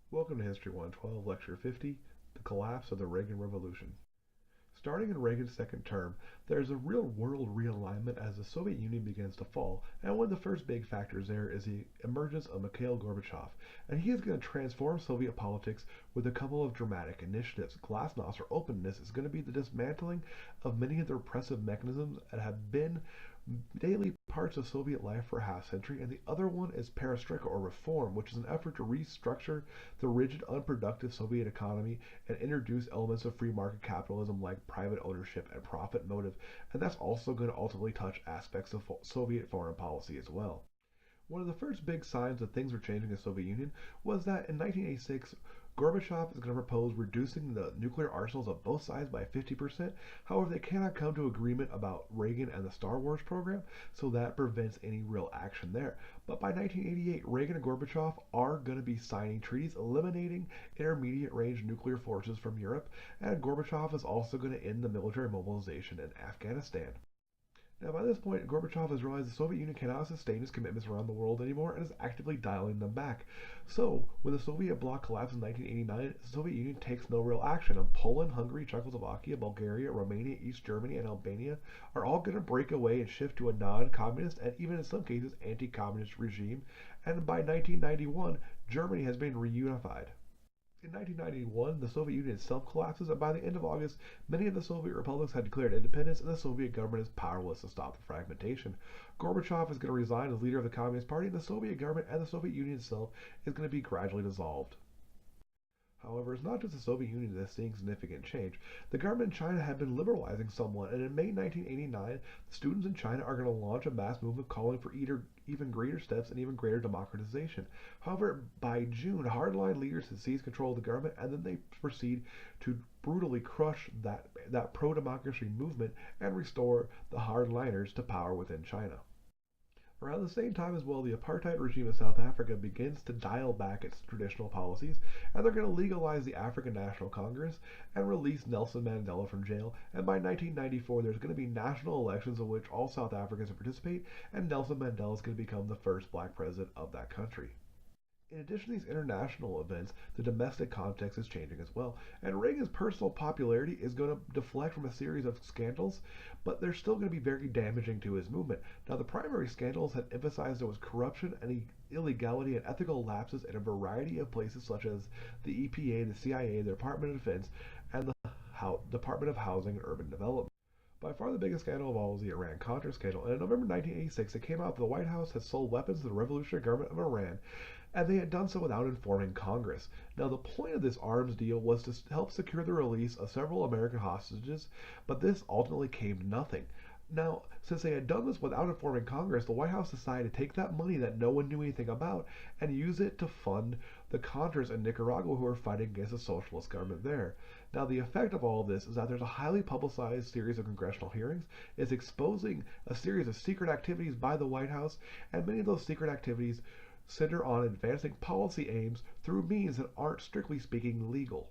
Welcome to History 112, Lecture 50, The Collapse of the Reagan Revolution. Starting in Reagan's second term, there is a real-world realignment as the Soviet Union begins to fall, and one of the first big factors there is the emergence of Mikhail Gorbachev, and he is going to transform Soviet politics with a couple of dramatic initiatives. Glasnost, or openness, is going to be the dismantling of many of the repressive mechanisms that have been daily parts of Soviet life for a half century, and the other one is perestroika or reform, which is an effort to restructure the rigid, unproductive Soviet economy and introduce elements of free market capitalism like private ownership and profit motive, and that's also going to ultimately touch aspects of Soviet foreign policy as well. One of the first big signs that things were changing in the Soviet Union was that in 1986, Gorbachev is going to propose reducing the nuclear arsenals of both sides by 50%. However, they cannot come to agreement about Reagan and the Star Wars program, so that prevents any real action there. But by 1988, Reagan and Gorbachev are going to be signing treaties eliminating intermediate range nuclear forces from Europe, and Gorbachev is also going to end the military mobilization in Afghanistan. Now, by this point, Gorbachev has realized the Soviet Union cannot sustain its commitments around the world anymore and is actively dialing them back. So, when the Soviet bloc collapsed in 1989, the Soviet Union takes no real action, and Poland, Hungary, Czechoslovakia, Bulgaria, Romania, East Germany, and Albania are all going to break away and shift to a non-communist and even in some cases anti-communist regime, and by 1991, Germany has been reunified. In 1991, the Soviet Union itself collapses, and by the end of August, many of the Soviet republics had declared independence, and the Soviet government is powerless to stop the fragmentation. Gorbachev is going to resign as leader of the Communist Party, and the Soviet government and the Soviet Union itself is going to be gradually dissolved. However, it's not just the Soviet Union that is seeing significant change. The government in China had been liberalizing somewhat, and in May 1989, students in China are going to launch a mass movement calling for even greater steps and even greater democratization. However, by June, hardline leaders had seized control of the government, and then they proceed to brutally crush that pro-democracy movement and restore the hardliners to power within China. Around the same time as well, the apartheid regime in South Africa begins to dial back its traditional policies, and they're going to legalize the African National Congress and release Nelson Mandela from jail. And by 1994, there's going to be national elections in which all South Africans will participate, and Nelson Mandela is going to become the first black president of that country. In addition to these international events, the domestic context is changing as well, and Reagan's personal popularity is going to deflect from a series of scandals, but they're still going to be very damaging to his movement. Now, the primary scandals had emphasized there was corruption and illegality and ethical lapses in a variety of places such as the EPA, the CIA, the Department of Defense, and the Department of Housing and Urban Development. By far the biggest scandal of all was the Iran-Contra scandal, and in November 1986 it came out that the White House had sold weapons to the revolutionary government of Iran, and they had done so without informing Congress. Now, the point of this arms deal was to help secure the release of several American hostages, but this ultimately came to nothing. Now, since they had done this without informing Congress, the White House decided to take that money that no one knew anything about and use it to fund the Contras in Nicaragua who were fighting against the socialist government there. Now, the effect of all of this is that there's a highly publicized series of congressional hearings. It's exposing a series of secret activities by the White House, and many of those secret activities center on advancing policy aims through means that aren't strictly speaking legal.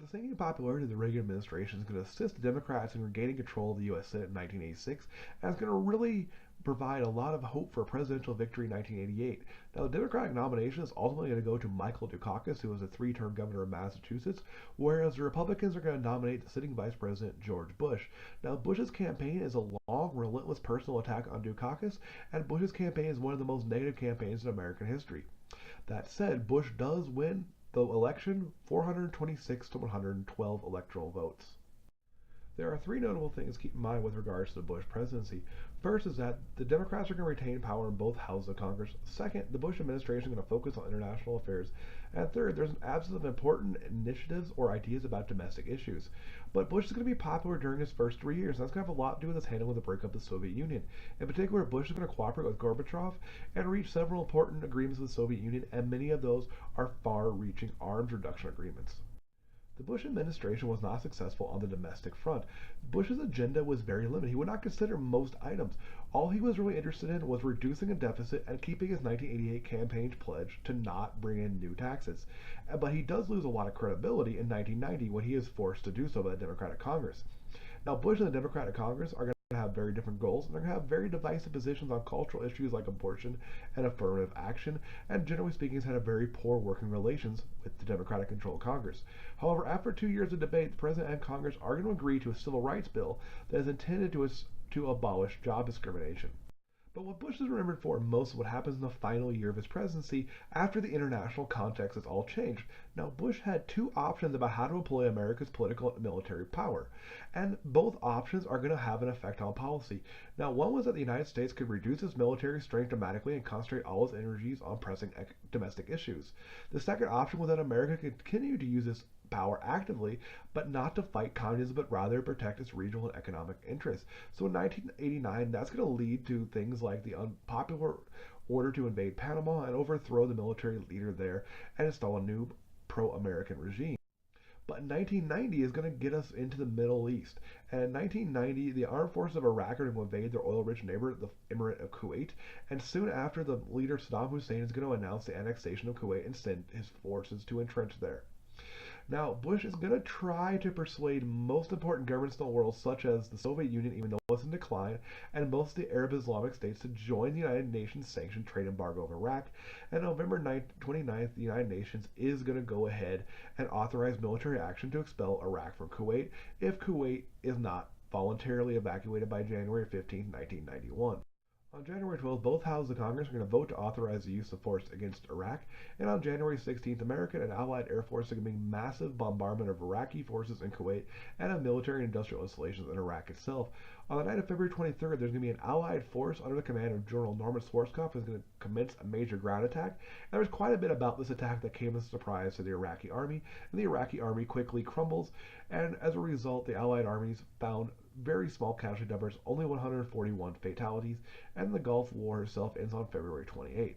The sinking popularity of the Reagan administration is going to assist the Democrats in regaining control of the U.S. Senate in 1986, and it's going to really provide a lot of hope for a presidential victory in 1988. Now, the Democratic nomination is ultimately going to go to Michael Dukakis, who was a three-term governor of Massachusetts, whereas the Republicans are going to nominate the sitting Vice President George Bush. Now, Bush's campaign is a long, relentless personal attack on Dukakis, and Bush's campaign is one of the most negative campaigns in American history. That said, Bush does win the election 426 to 112 electoral votes. There are three notable things to keep in mind with regards to the Bush presidency. First is that the Democrats are going to retain power in both houses of Congress. Second, the Bush administration is going to focus on international affairs. And third, there's an absence of important initiatives or ideas about domestic issues. But Bush is going to be popular during his first 3 years, and that's going to have a lot to do with his handling the breakup of the Soviet Union. In particular, Bush is going to cooperate with Gorbachev and reach several important agreements with the Soviet Union, and many of those are far-reaching arms reduction agreements. The Bush administration was not successful on the domestic front. Bush's agenda was very limited. He would not consider most items. All he was really interested in was reducing a deficit and keeping his 1988 campaign pledge to not bring in new taxes. But he does lose a lot of credibility in 1990 when he is forced to do so by the Democratic Congress. Now, Bush and the Democratic Congress are going have very different goals, and they're going to have very divisive positions on cultural issues like abortion and affirmative action, and generally speaking, has had a very poor working relations with the Democratic controlled Congress. However, after 2 years of debate, the President and Congress are going to agree to a civil rights bill that is intended to abolish job discrimination. But what Bush is remembered for most of what happens in the final year of his presidency after the international context has all changed. Now, Bush had two options about how to employ America's political and military power, and both options are going to have an effect on policy. Now, one was that the United States could reduce its military strength dramatically and concentrate all its energies on pressing domestic issues. The second option was that America could continue to use its power actively, but not to fight communism, but rather protect its regional and economic interests. So in 1989, that's going to lead to things like the unpopular order to invade Panama and overthrow the military leader there and install a new pro-American regime. But 1990 is going to get us into the Middle East. And in 1990, the armed forces of Iraq are going to invade their oil-rich neighbor, the Emirate of Kuwait. And soon after, the leader Saddam Hussein is going to announce the annexation of Kuwait and send his forces to entrench there. Now, Bush is going to try to persuade most important governments in the world, such as the Soviet Union, even though it's in decline, and most of the Arab Islamic states to join the United Nations sanctioned trade embargo of Iraq. And November 29th, the United Nations is going to go ahead and authorize military action to expel Iraq from Kuwait if Kuwait is not voluntarily evacuated by January 15, 1991. On January 12th, both houses of Congress are going to vote to authorize the use of force against Iraq. And on January 16th, American and Allied Air Force are going to make massive bombardment of Iraqi forces in Kuwait and of military and industrial installations in Iraq itself. On the night of February 23rd, there's going to be an Allied force under the command of General Norman Schwarzkopf is going to commence a major ground attack. And there was quite a bit about this attack that came as a surprise to the Iraqi army, and the Iraqi army quickly crumbles. And as a result, the Allied armies found very small casualty numbers, only 141 fatalities, and the Gulf War itself ends on February 28th.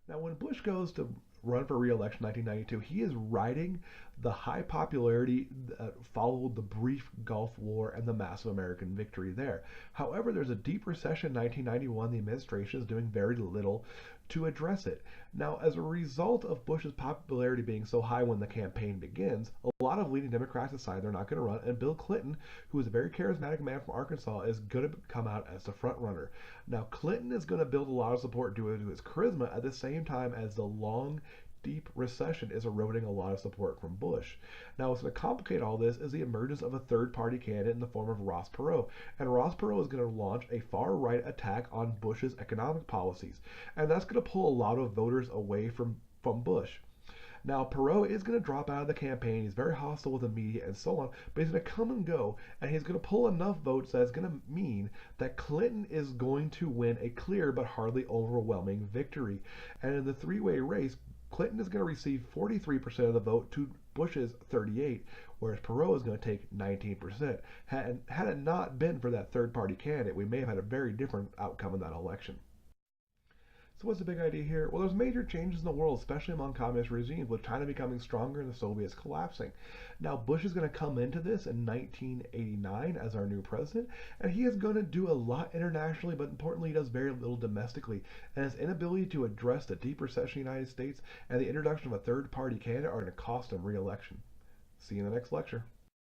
Now, when Bush goes to run for re-election in 1992, he is riding the high popularity that followed the brief Gulf War and the massive American victory there. However, there's a deep recession in 1991. The administration is doing very little to address it. Now, as a result of Bush's popularity being so high when the campaign begins, a lot of leading Democrats decide they're not going to run, and Bill Clinton, who is a very charismatic man from Arkansas, is going to come out as the front runner. Now, Clinton is going to build a lot of support due to his charisma at the same time as the long deep recession is eroding a lot of support from Bush. Now, what's going to complicate all this is the emergence of a third-party candidate in the form of Ross Perot. And Ross Perot is going to launch a far-right attack on Bush's economic policies. And that's going to pull a lot of voters away from Bush. Now, Perot is going to drop out of the campaign. He's very hostile with the media and so on, but he's going to come and go, and he's going to pull enough votes that it's going to mean that Clinton is going to win a clear but hardly overwhelming victory. And in the three-way race, Clinton is going to receive 43% of the vote to Bush's 38%, whereas Perot is going to take 19%. Had it not been for that third-party candidate, we may have had a very different outcome in that election. So what's the big idea here? Well, there's major changes in the world, especially among communist regimes, with China becoming stronger and the Soviets collapsing. Now, Bush is going to come into this in 1989 as our new president, and he is going to do a lot internationally, but importantly, he does very little domestically. And his inability to address the deep recession in the United States and the introduction of a third-party candidate are going to cost him re-election. See you in the next lecture.